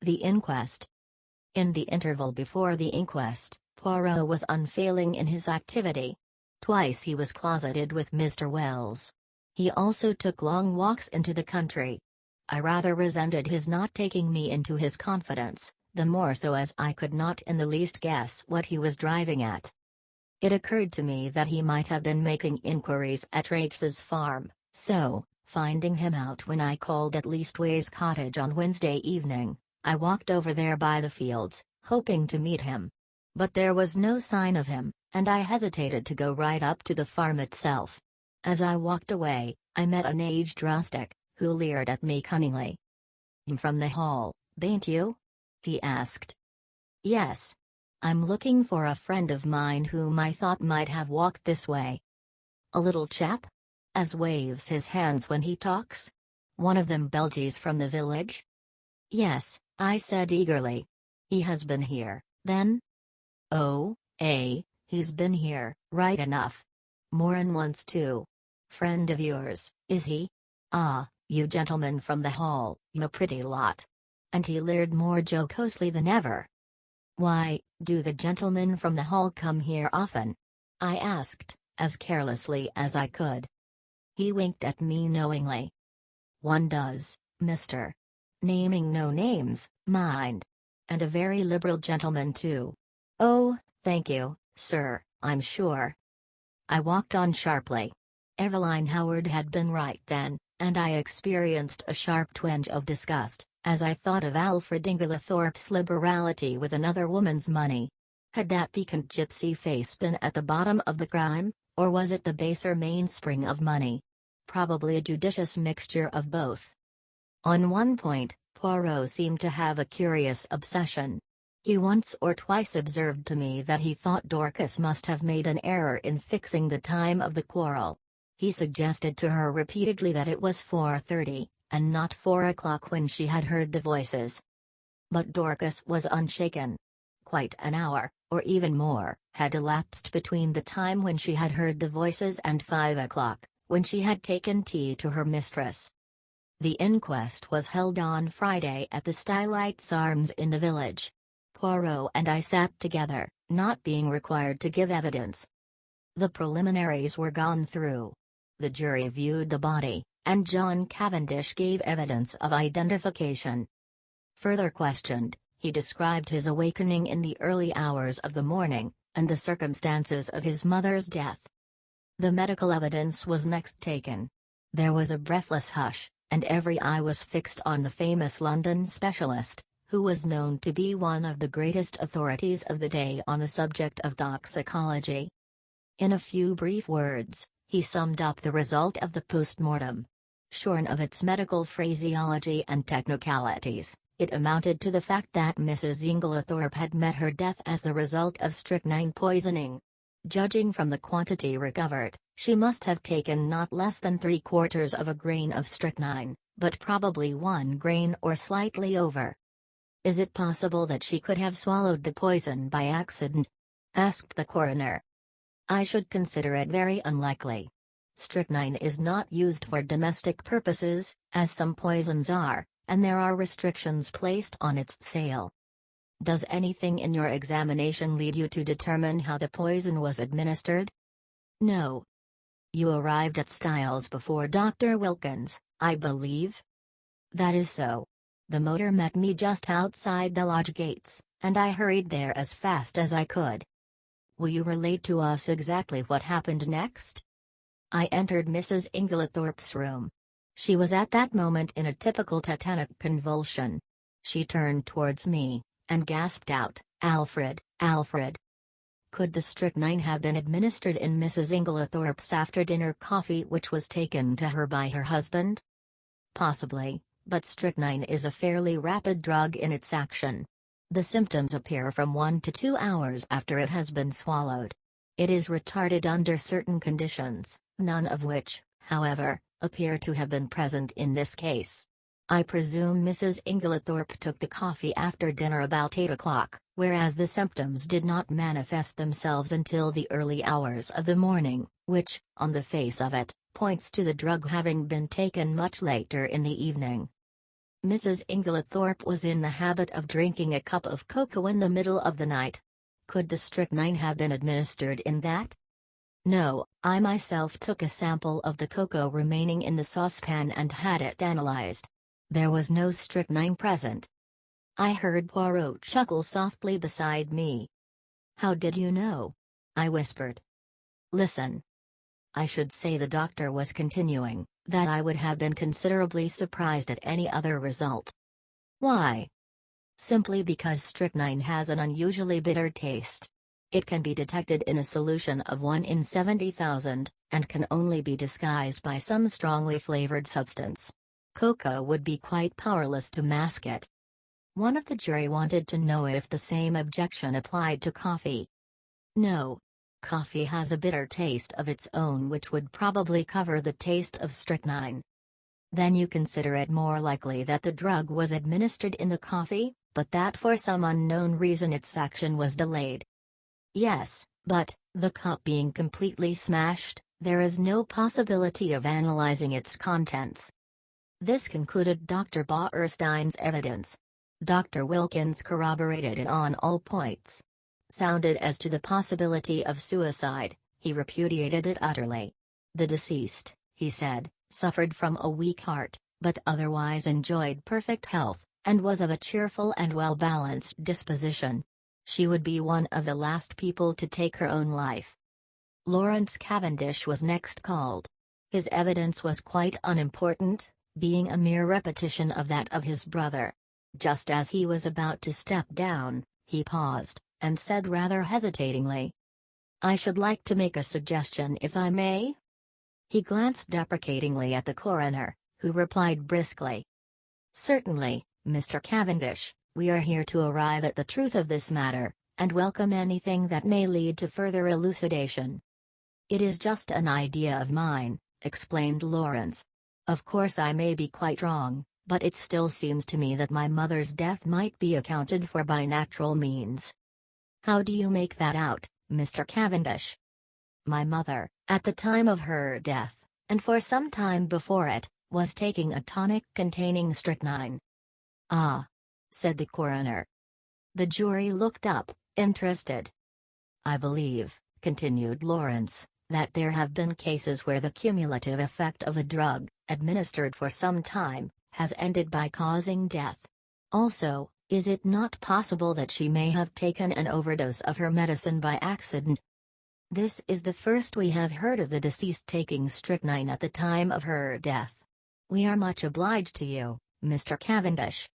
The inquest. In the interval before the inquest, Poirot was unfailing in his activity. Twice he was closeted with Mr. Wells. He also took long walks into the country. I rather resented his not taking me into his confidence, the more so as I could not in the least guess what he was driving at. It occurred to me that he might have been making inquiries at Raikes's farm, so, finding him out when I called at Leastways Cottage on Wednesday evening, I walked over there by the fields, hoping to meet him. But there was no sign of him, and I hesitated to go right up to the farm itself. As I walked away, I met an aged rustic, who leered at me cunningly. "You from the Hall, bain't you?" he asked. "Yes. I'm looking for a friend of mine whom I thought might have walked this way." "A little chap? As waves his hands when he talks? One of them Belgies from the village?" "Yes," I said eagerly. "He has been here, then?" "Oh, he's been here, right enough. More'n once too. Friend of yours, is he? Ah, you gentlemen from the Hall, you pretty lot." And he leered more jocosely than ever. "Why, do the gentlemen from the Hall come here often?" I asked, as carelessly as I could. He winked at me knowingly. "One does, mister. Naming no names, mind. And a very liberal gentleman too." "Oh, thank you, sir, I'm sure." I walked on sharply. Eveline Howard had been right then, and I experienced a sharp twinge of disgust, as I thought of Alfred Inglethorpe's liberality with another woman's money. Had that piquant gypsy face been at the bottom of the crime, or was it the baser mainspring of money? Probably a judicious mixture of both. On one point, Poirot seemed to have a curious obsession. He once or twice observed to me that he thought Dorcas must have made an error in fixing the time of the quarrel. He suggested to her repeatedly that it was 4:30, and not 4 o'clock when she had heard the voices. But Dorcas was unshaken. Quite an hour, or even more, had elapsed between the time when she had heard the voices and 5 o'clock, when she had taken tea to her mistress. The inquest was held on Friday at the Stylites Arms in the village. Poirot and I sat together, not being required to give evidence. The preliminaries were gone through. The jury viewed the body, and John Cavendish gave evidence of identification. Further questioned, he described his awakening in the early hours of the morning, and the circumstances of his mother's death. The medical evidence was next taken. There was a breathless hush, and every eye was fixed on the famous London specialist, who was known to be one of the greatest authorities of the day on the subject of toxicology. In a few brief words, he summed up the result of the post-mortem. Shorn of its medical phraseology and technicalities, it amounted to the fact that Mrs. Inglethorpe had met her death as the result of strychnine poisoning. Judging from the quantity recovered, she must have taken not less than 3/4 of a grain of strychnine, but probably 1 grain or slightly over. "Is it possible that she could have swallowed the poison by accident?" asked the coroner. "I should consider it very unlikely. Strychnine is not used for domestic purposes, as some poisons are, and there are restrictions placed on its sale. Does anything in your examination lead you to determine how the poison was administered?" "No." "You arrived at Styles before Dr. Wilkins, I believe?" "That is so. The motor met me just outside the lodge gates, and I hurried there as fast as I could." "Will you relate to us exactly what happened next?" "I entered Mrs. Inglethorpe's room. She was at that moment in a typical tetanic convulsion. She turned towards me, and gasped out, 'Alfred, Alfred!' Could the strychnine have been administered in Mrs. Inglethorpe's after-dinner coffee which was taken to her by her husband? Possibly, but strychnine is a fairly rapid drug in its action. The symptoms appear from 1 to 2 hours after it has been swallowed. It is retarded under certain conditions, none of which, however, appear to have been present in this case. I presume Mrs. Inglethorpe took the coffee after dinner about 8 o'clock, whereas the symptoms did not manifest themselves until the early hours of the morning, which, on the face of it, points to the drug having been taken much later in the evening." Mrs. Inglethorpe was in the habit of drinking a cup of cocoa in the middle of the night. Could the strychnine have been administered in that? No, I myself took a sample of the cocoa remaining in the saucepan and had it analyzed. There was no strychnine present. I heard Poirot chuckle softly beside me. How did you know? I whispered. Listen. I should say, the doctor was continuing, that I would have been considerably surprised at any other result. Why? Simply because strychnine has an unusually bitter taste. It can be detected in a solution of 1 in 70,000, and can only be disguised by some strongly flavored substance. Cocoa would be quite powerless to mask it. One of the jury wanted to know if the same objection applied to coffee. No. Coffee has a bitter taste of its own which would probably cover the taste of strychnine. Then you consider it more likely that the drug was administered in the coffee, but that for some unknown reason its action was delayed. Yes, but, the cup being completely smashed, there is no possibility of analyzing its contents. This concluded Dr. Bauerstein's evidence. Dr. Wilkins corroborated it on all points. Sounded as to the possibility of suicide, he repudiated it utterly. The deceased, he said, suffered from a weak heart, but otherwise enjoyed perfect health, and was of a cheerful and well-balanced disposition. She would be one of the last people to take her own life. Lawrence Cavendish was next called. His evidence was quite unimportant, being a mere repetition of that of his brother. Just as he was about to step down, he paused, and said rather hesitatingly, "I should like to make a suggestion, if I may?" He glanced deprecatingly at the coroner, who replied briskly, "Certainly, Mr. Cavendish, we are here to arrive at the truth of this matter, and welcome anything that may lead to further elucidation." "It is just an idea of mine," explained Lawrence. "Of course I may be quite wrong, but it still seems to me that my mother's death might be accounted for by natural means." "How do you make that out, Mr. Cavendish?" "My mother, at the time of her death, and for some time before it, was taking a tonic containing strychnine." "Ah," said the coroner. The jury looked up, interested. "I believe," continued Lawrence, "that there have been cases where the cumulative effect of a drug, administered for some time, has ended by causing death. Also, is it not possible that she may have taken an overdose of her medicine by accident?" "This is the first we have heard of the deceased taking strychnine at the time of her death. We are much obliged to you, Mr. Cavendish."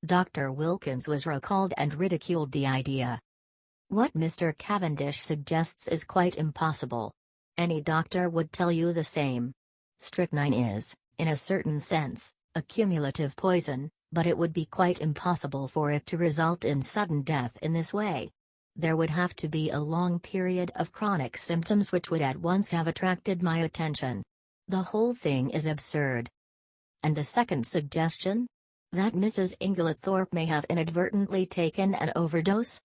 Dr. Wilkins was recalled and ridiculed the idea. "What Mr. Cavendish suggests is quite impossible. Any doctor would tell you the same. Strychnine is, in a certain sense, a cumulative poison, but it would be quite impossible for it to result in sudden death in this way. There would have to be a long period of chronic symptoms which would at once have attracted my attention. The whole thing is absurd." "And the second suggestion? That Mrs. Inglethorpe may have inadvertently taken an overdose?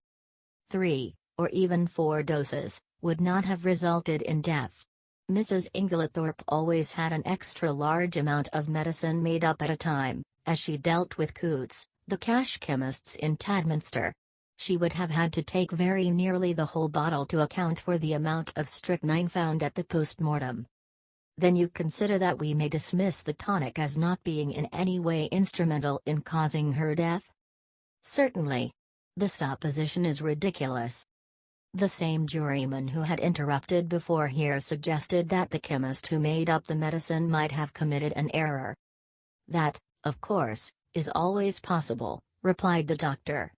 3, or even 4 doses, would not have resulted in death. Mrs. Inglethorpe always had an extra large amount of medicine made up at a time, as she dealt with Coots, the cash chemists in Tadminster. She would have had to take very nearly the whole bottle to account for the amount of strychnine found at the post-mortem." "Then you consider that we may dismiss the tonic as not being in any way instrumental in causing her death?" "Certainly. The supposition is ridiculous." The same juryman who had interrupted before here suggested that the chemist who made up the medicine might have committed an error. "That, of course, is always possible," replied the doctor.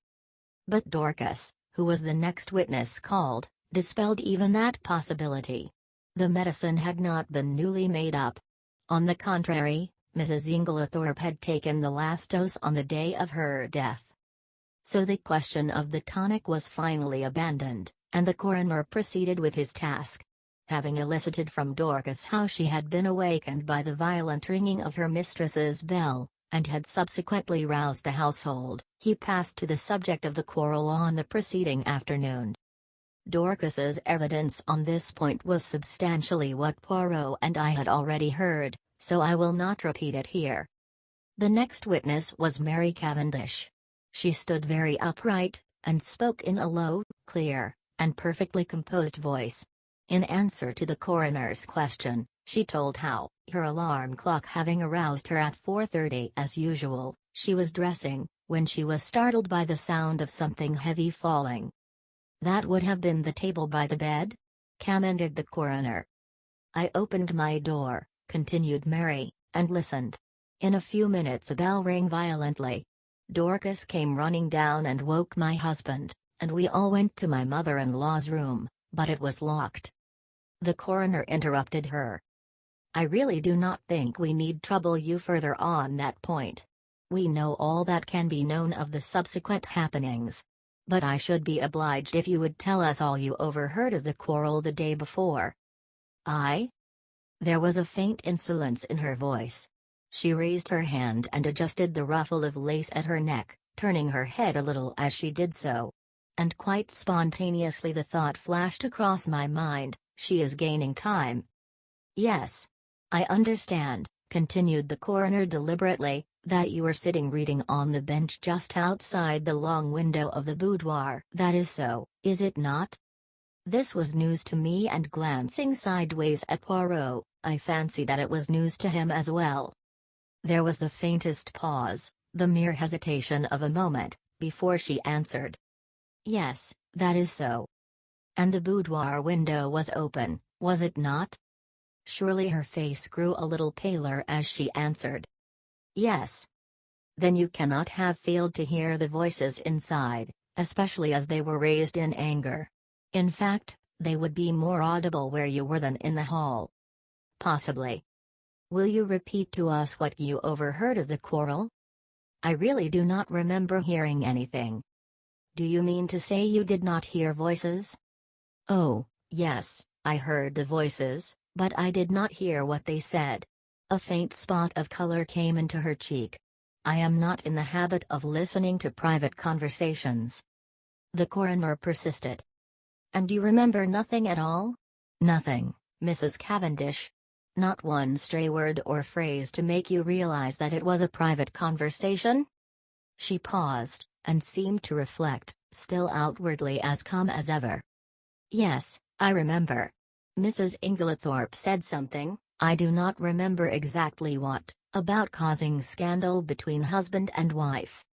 But Dorcas, who was the next witness called, dispelled even that possibility. The medicine had not been newly made up. On the contrary, Mrs. Inglethorpe had taken the last dose on the day of her death. So the question of the tonic was finally abandoned, and the coroner proceeded with his task. Having elicited from Dorcas how she had been awakened by the violent ringing of her mistress's bell, and had subsequently roused the household, he passed to the subject of the quarrel on the preceding afternoon. Dorcas's evidence on this point was substantially what Poirot and I had already heard, so I will not repeat it here. The next witness was Mary Cavendish. She stood very upright, and spoke in a low, clear, and perfectly composed voice. In answer to the coroner's question, she told how, her alarm clock having aroused her at 4:30 as usual, she was dressing, when she was startled by the sound of something heavy falling. "That would have been the table by the bed?" commented the coroner. "I opened my door," continued Mary, "and listened. In a few minutes a bell rang violently. Dorcas came running down and woke my husband, and we all went to my mother-in-law's room, but it was locked." The coroner interrupted her. "I really do not think we need trouble you further on that point. We know all that can be known of the subsequent happenings. But I should be obliged if you would tell us all you overheard of the quarrel the day before." "I?" There was a faint insolence in her voice. She raised her hand and adjusted the ruffle of lace at her neck, turning her head a little as she did so. And quite spontaneously the thought flashed across my mind, she is gaining time. "Yes. I understand," continued the coroner deliberately, "that you were sitting reading on the bench just outside the long window of the boudoir. That is so, is it not?" This was news to me, and glancing sideways at Poirot, I fancy that it was news to him as well. There was the faintest pause, the mere hesitation of a moment, before she answered. "Yes, that is so." "And the boudoir window was open, was it not?" Surely her face grew a little paler as she answered. "Yes." "Then you cannot have failed to hear the voices inside, especially as they were raised in anger. In fact, they would be more audible where you were than in the hall." "Possibly." "Will you repeat to us what you overheard of the quarrel?" "I really do not remember hearing anything." "Do you mean to say you did not hear voices?" "Oh, yes, I heard the voices, but I did not hear what they said." A faint spot of color came into her cheek. "I am not in the habit of listening to private conversations." The coroner persisted. "And you remember nothing at all?" "Nothing, Mrs. Cavendish. Not one stray word or phrase to make you realize that it was a private conversation?" She paused, and seemed to reflect, still outwardly as calm as ever. "Yes, I remember. Mrs. Inglethorpe said something, I do not remember exactly what, about causing scandal between husband and wife."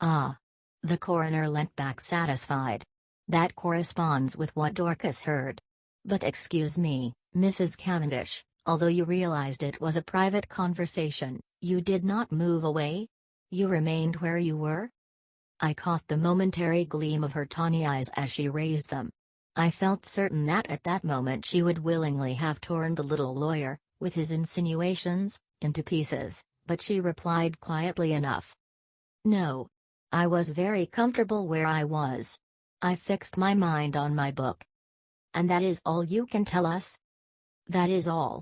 "Ah." The coroner leant back satisfied. "That corresponds with what Dorcas heard. But excuse me, Mrs. Cavendish, although you realized it was a private conversation, you did not move away? You remained where you were?" I caught the momentary gleam of her tawny eyes as she raised them. I felt certain that at that moment she would willingly have torn the little lawyer, with his insinuations, into pieces, but she replied quietly enough. "No. I was very comfortable where I was. I fixed my mind on my book." "And that is all you can tell us?" "That is all."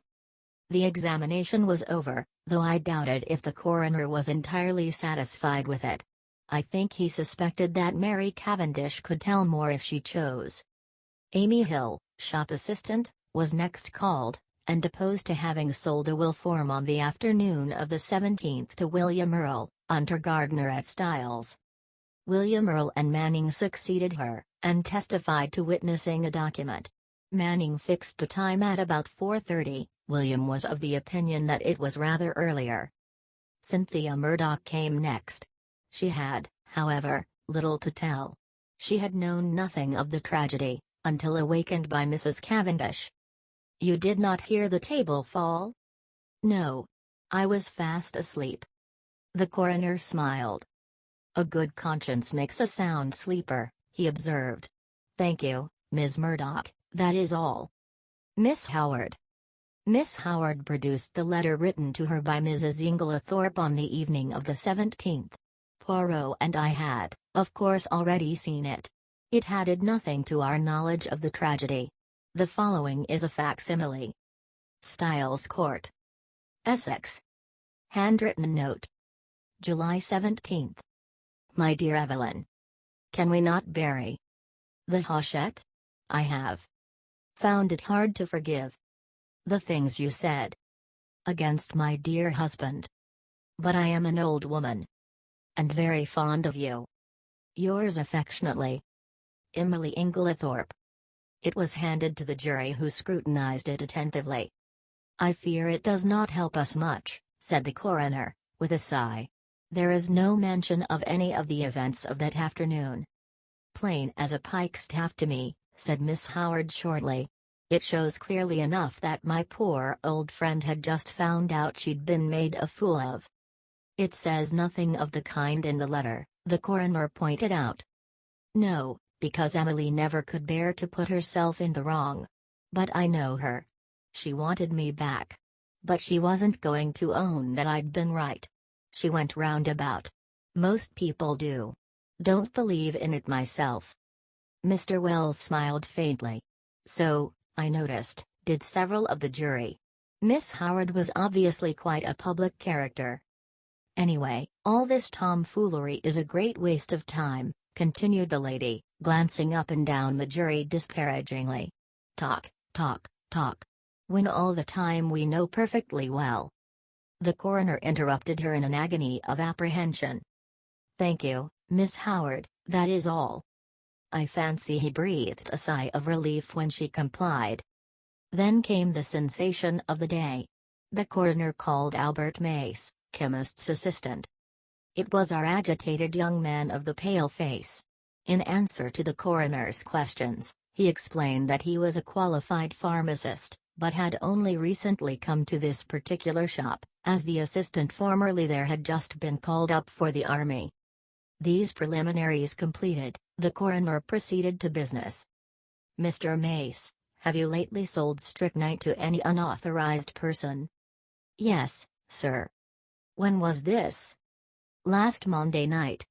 The examination was over, though I doubted if the coroner was entirely satisfied with it. I think he suspected that Mary Cavendish could tell more if she chose. Amy Hill, shop assistant, was next called, and deposed to having sold a will form on the afternoon of the 17th to William Earle, under gardener at Styles. William Earle and Manning succeeded her, and testified to witnessing a document. Manning fixed the time at about 4:30, William was of the opinion that it was rather earlier. Cynthia Murdoch came next. She had, however, little to tell. She had known nothing of the tragedy, until awakened by Mrs. Cavendish. "You did not hear the table fall?" "No. I was fast asleep." The coroner smiled. "A good conscience makes a sound sleeper," he observed. "Thank you, Miss Murdoch, that is all." "Miss Howard." Miss Howard produced the letter written to her by Mrs. Inglethorpe on the evening of the 17th. Poirot and I had, of course, already seen it. It added nothing to our knowledge of the tragedy. The following is a facsimile. Styles Court, Essex. Handwritten note. July 17th. My dear Evelyn. Can we not bury the Hachette? I have found it hard to forgive the things you said against my dear husband. But I am an old woman. And very fond of you. Yours affectionately, Emily Inglethorpe. It was handed to the jury, who scrutinized it attentively. I fear it does not help us much, said the coroner, with a sigh. There is no mention of any of the events of that afternoon. Plain as a pikestaff to me, said Miss Howard shortly. It shows clearly enough that my poor old friend had just found out she'd been made a fool of. It says nothing of the kind in the letter, the coroner pointed out. No, because Emily never could bear to put herself in the wrong. But I know her. She wanted me back. But she wasn't going to own that I'd been right. She went roundabout. Most people do. Don't believe in it myself. Mr. Wells smiled faintly. So, I noticed, did several of the jury. Miss Howard was obviously quite a public character. Anyway, all this tomfoolery is a great waste of time, continued the lady, glancing up and down the jury disparagingly. Talk, talk, talk. When all the time we know perfectly well. The coroner interrupted her in an agony of apprehension. Thank you, Miss Howard, that is all. I fancy he breathed a sigh of relief when she complied. Then came the sensation of the day. The coroner called Albert Mace, chemist's assistant. It was our agitated young man of the pale face. In answer to the coroner's questions, he explained that he was a qualified pharmacist, but had only recently come to this particular shop, as the assistant formerly there had just been called up for the army. These preliminaries completed, the coroner proceeded to business. Mr. Mace, have you lately sold strychnine to any unauthorized person? Yes, sir. When was this? Last Monday night.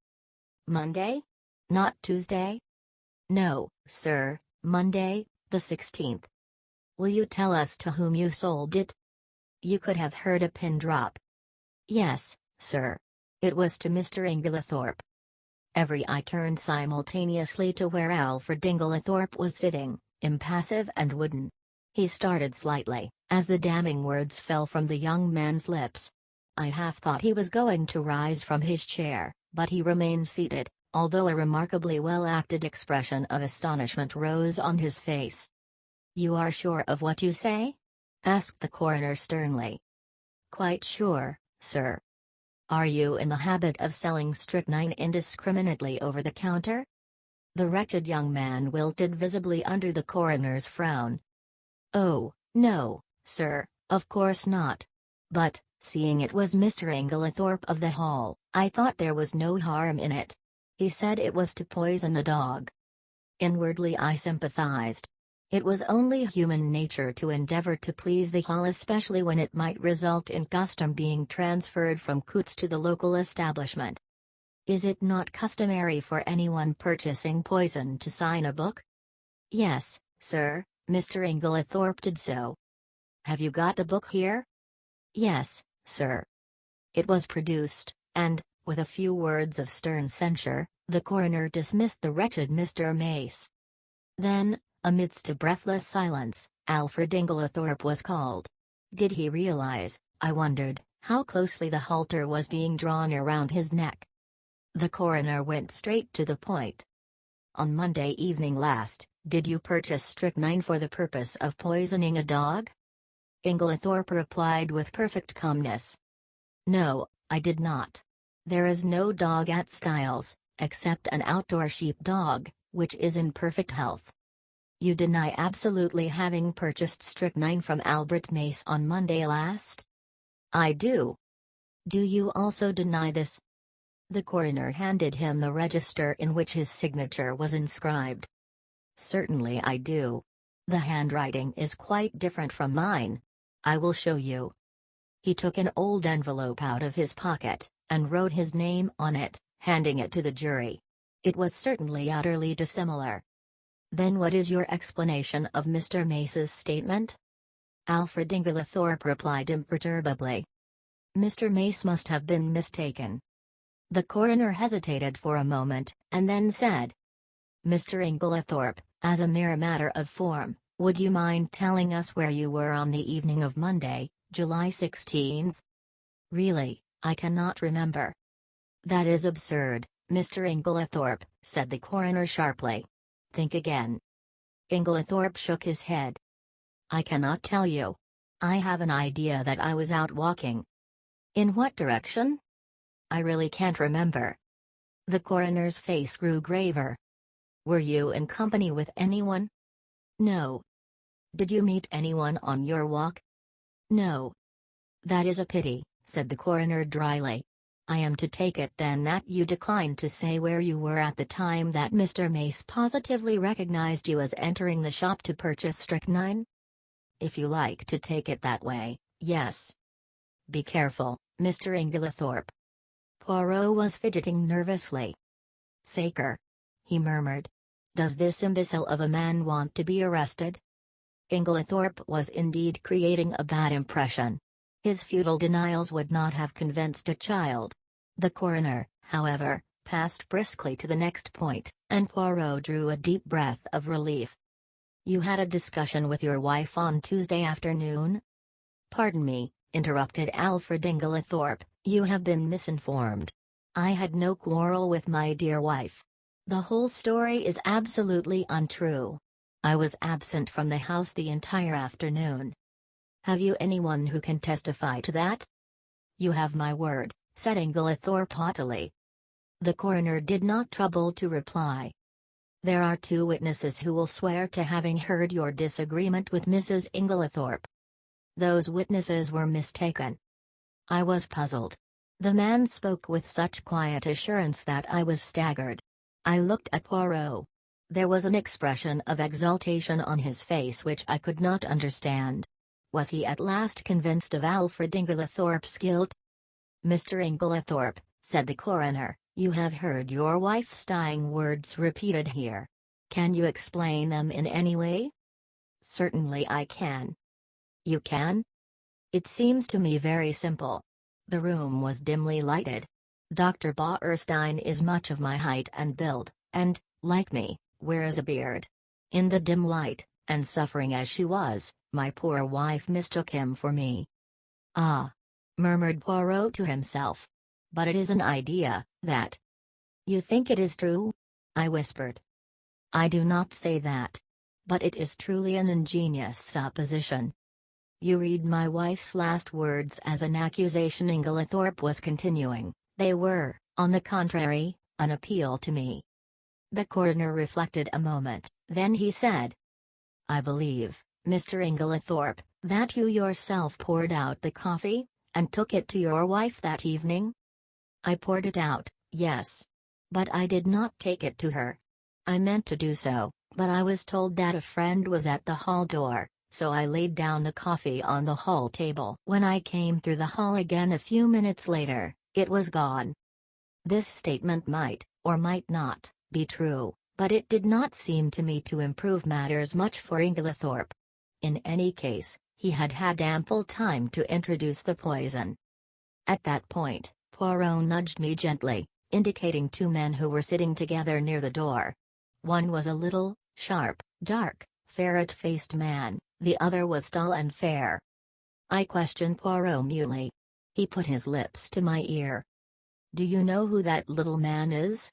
Monday? Not Tuesday? No, sir, Monday, the 16th. Will you tell us to whom you sold it? You could have heard a pin drop. Yes, sir. It was to Mr. Inglethorpe. Every eye turned simultaneously to where Alfred Inglethorpe was sitting, impassive and wooden. He started slightly, as the damning words fell from the young man's lips. I half thought he was going to rise from his chair, but he remained seated, although a remarkably well-acted expression of astonishment rose on his face. You are sure of what you say? Asked the coroner sternly. Quite sure, sir. Are you in the habit of selling strychnine indiscriminately over the counter? The wretched young man wilted visibly under the coroner's frown. Oh, no, sir, of course not. But, seeing it was Mr. Inglethorpe of the Hall, I thought there was no harm in it. He said it was to poison a dog. Inwardly I sympathized. It was only human nature to endeavor to please the Hall, especially when it might result in custom being transferred from Coots to the local establishment. Is it not customary for anyone purchasing poison to sign a book? Yes, sir, Mr. Inglethorpe did so. Have you got the book here? Yes, sir. It was produced, and, with a few words of stern censure, the coroner dismissed the wretched Mr. Mace. Then, amidst a breathless silence, Alfred Inglethorpe was called. Did he realize, I wondered, how closely the halter was being drawn around his neck? The coroner went straight to the point. On Monday evening last, did you purchase strychnine for the purpose of poisoning a dog? Inglethorpe replied with perfect calmness. No, I did not. There is no dog at Styles, except an outdoor sheepdog, which is in perfect health. You deny absolutely having purchased strychnine from Albert Mace on Monday last? I do. Do you also deny this? The coroner handed him the register in which his signature was inscribed. Certainly I do. The handwriting is quite different from mine. I will show you. He took an old envelope out of his pocket, and wrote his name on it, handing it to the jury. It was certainly utterly dissimilar. Then what is your explanation of Mr. Mace's statement? Alfred Inglethorpe replied imperturbably. Mr. Mace must have been mistaken. The coroner hesitated for a moment, and then said, Mr. Inglethorpe, as a mere matter of form, would you mind telling us where you were on the evening of Monday, July 16th? Really, I cannot remember. That is absurd, Mr. Inglethorpe, said the coroner sharply. Think again. Inglethorpe shook his head. I cannot tell you. I have an idea that I was out walking. In what direction? I really can't remember. The coroner's face grew graver. Were you in company with anyone? No. Did you meet anyone on your walk? No. That is a pity, said the coroner dryly. I am to take it then that you declined to say where you were at the time that Mr. Mace positively recognized you as entering the shop to purchase strychnine? If you like to take it that way, yes. Be careful, Mr. Inglethorpe. Poirot was fidgeting nervously. Saker, he murmured. Does this imbecile of a man want to be arrested? Inglethorpe was indeed creating a bad impression. His futile denials would not have convinced a child. The coroner, however, passed briskly to the next point, and Poirot drew a deep breath of relief. You had a discussion with your wife on Tuesday afternoon? Pardon me, interrupted Alfred Inglethorpe, you have been misinformed. I had no quarrel with my dear wife. The whole story is absolutely untrue. I was absent from the house the entire afternoon. Have you anyone who can testify to that? You have my word, said Inglethorpe haughtily. The coroner did not trouble to reply. There are 2 witnesses who will swear to having heard your disagreement with Mrs. Inglethorpe. Those witnesses were mistaken. I was puzzled. The man spoke with such quiet assurance that I was staggered. I looked at Poirot. There was an expression of exultation on his face which I could not understand. Was he at last convinced of Alfred Inglethorpe's guilt? Mr. Inglethorpe, said the coroner, you have heard your wife's dying words repeated here. Can you explain them in any way? Certainly I can. You can? It seems to me very simple. The room was dimly lighted. Dr. Bauerstein is much of my height and build, and, like me, wears a beard. In the dim light, and suffering as she was, my poor wife mistook him for me. Ah! Murmured Poirot to himself. But it is an idea, that. You think it is true? I whispered. I do not say that. But it is truly an ingenious supposition. You read my wife's last words as an accusation, Inglethorpe was continuing. They were, on the contrary, an appeal to me. The coroner reflected a moment, then he said. I believe, Mr. Inglethorpe, that you yourself poured out the coffee, and took it to your wife that evening? I poured it out, yes. But I did not take it to her. I meant to do so, but I was told that a friend was at the hall door, so I laid down the coffee on the hall table. When I came through the hall again a few minutes later, it was gone. This statement might, or might not, be true, but it did not seem to me to improve matters much for Inglethorpe. In any case, he had had ample time to introduce the poison. At that point, Poirot nudged me gently, indicating 2 men who were sitting together near the door. One was a little, sharp, dark, ferret-faced man, the other was tall and fair. I questioned Poirot mutely. He put his lips to my ear. Do you know who that little man is?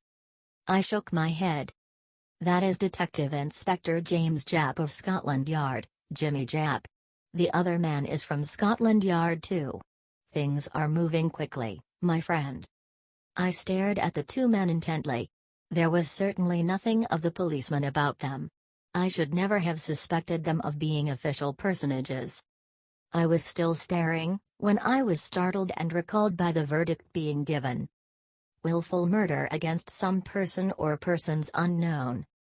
I shook my head. That is Detective Inspector James Japp of Scotland Yard, Jimmy Japp. The other man is from Scotland Yard too. Things are moving quickly, my friend. I stared at the 2 men intently. There was certainly nothing of the policeman about them. I should never have suspected them of being official personages. I was still staring, when I was startled and recalled by the verdict being given. Willful murder against some person or persons unknown,